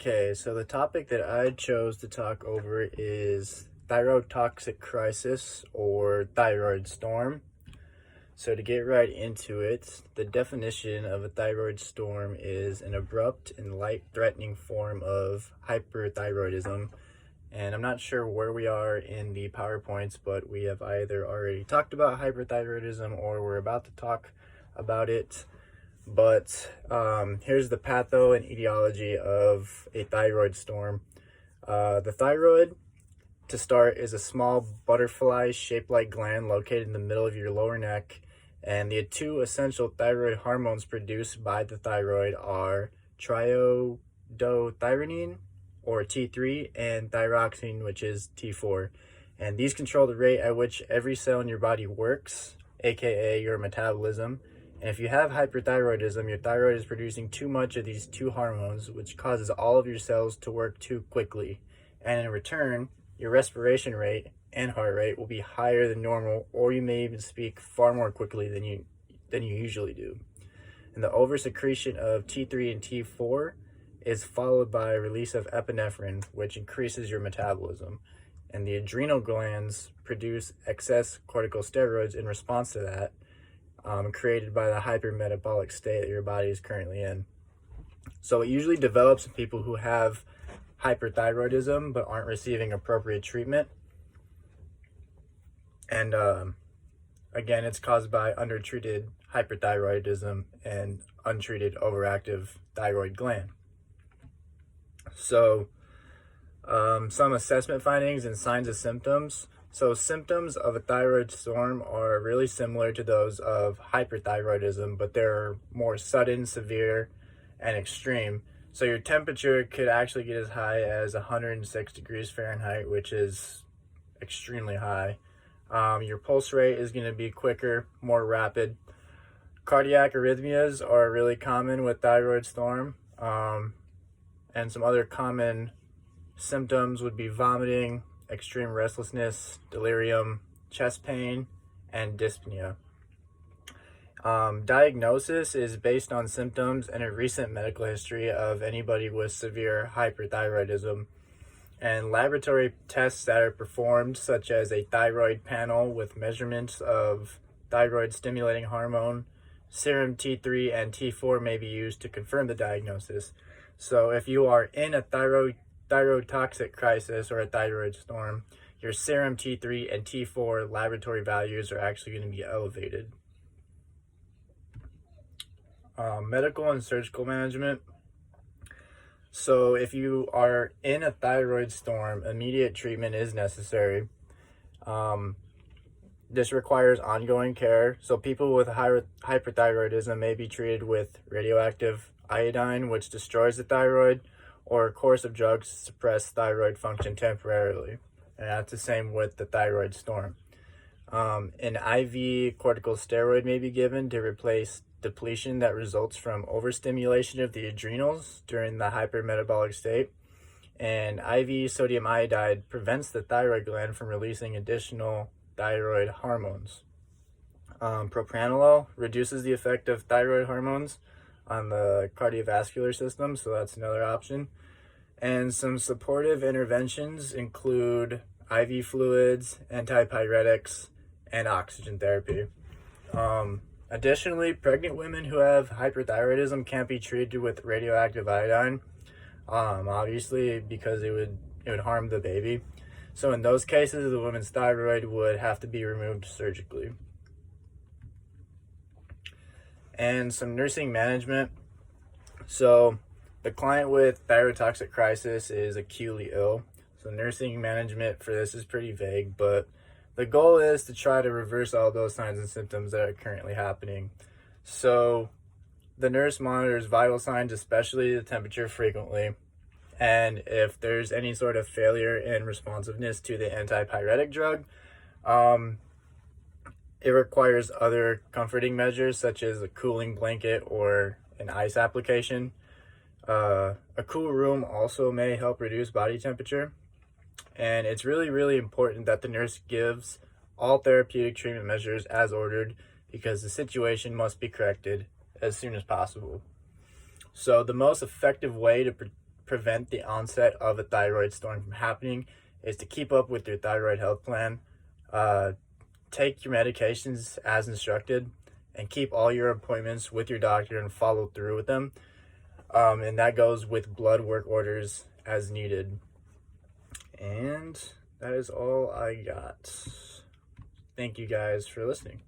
Okay, so the topic that I chose to talk over is thyrotoxic crisis or thyroid storm. So to get right into it, the definition of a thyroid storm is an abrupt and life-threatening form of hyperthyroidism. And I'm not sure where we are in the PowerPoints, but we have either already talked about hyperthyroidism or we're about to talk about it. But here's the patho and etiology of a thyroid storm. The thyroid, to start, is a small butterfly-shaped like gland located in the middle of your lower neck. And the two essential thyroid hormones produced by the thyroid are triiodothyronine, or T3, and thyroxine, which is T4. And these control the rate at which every cell in your body works, aka your metabolism. And if you have hyperthyroidism, your thyroid is producing too much of these two hormones, which causes all of your cells to work too quickly. And in return, your respiration rate and heart rate will be higher than normal, or you may even speak far more quickly than you usually do. And the oversecretion of T3 and T4 is followed by release of epinephrine, which increases your metabolism. And the adrenal glands produce excess corticosteroids in response to that, created by the hypermetabolic state that your body is currently in. So it usually develops in people who have hyperthyroidism but aren't receiving appropriate treatment. And again, it's caused by undertreated hyperthyroidism and untreated overactive thyroid gland. So some assessment findings and signs and symptoms. So symptoms of a thyroid storm are really similar to those of hyperthyroidism, but they're more sudden, severe, and extreme. So your temperature could actually get as high as 106 degrees Fahrenheit, which is extremely high. Your pulse rate is going to be quicker, more rapid. Cardiac arrhythmias are really common with thyroid storm. And some other common symptoms would be vomiting, extreme restlessness, delirium, chest pain, and dyspnea. Diagnosis is based on symptoms and a recent medical history of anybody with severe hyperthyroidism. And laboratory tests that are performed, such as a thyroid panel with measurements of thyroid stimulating hormone, serum T3 and T4, may be used to confirm the diagnosis. So if you are in a thyrotoxic crisis or a thyroid storm, your serum T3 and T4 laboratory values are actually going to be elevated. Medical and surgical management. So if you are in a thyroid storm, immediate treatment is necessary. This requires ongoing care. So people with hyperthyroidism may be treated with radioactive iodine, which destroys the thyroid, or a course of drugs to suppress thyroid function temporarily. And that's the same with the thyroid storm. An IV corticosteroid may be given to replace depletion that results from overstimulation of the adrenals during the hypermetabolic state. And IV sodium iodide prevents the thyroid gland from releasing additional thyroid hormones. Propranolol reduces the effect of thyroid hormones on the cardiovascular system, so that's another option. And some supportive interventions include IV fluids, antipyretics, and oxygen therapy. Additionally, pregnant women who have hyperthyroidism can't be treated with radioactive iodine, obviously, because it would harm the baby. So in those cases, the woman's thyroid would have to be removed surgically. And some nursing management. So the client with thyrotoxic crisis is acutely ill. So nursing management for this is pretty vague, but the goal is to try to reverse all those signs and symptoms that are currently happening. So the nurse monitors vital signs, especially the temperature, frequently. And if there's any sort of failure in responsiveness to the antipyretic drug, it requires other comforting measures, such as a cooling blanket or an ice application. A cool room also may help reduce body temperature. And it's really, really important that the nurse gives all therapeutic treatment measures as ordered, because the situation must be corrected as soon as possible. So the most effective way to prevent the onset of a thyroid storm from happening is to keep up with your thyroid health plan, take your medications as instructed, and keep all your appointments with your doctor and follow through with them. And that goes with blood work orders as needed. And that is all I got. Thank you guys for listening.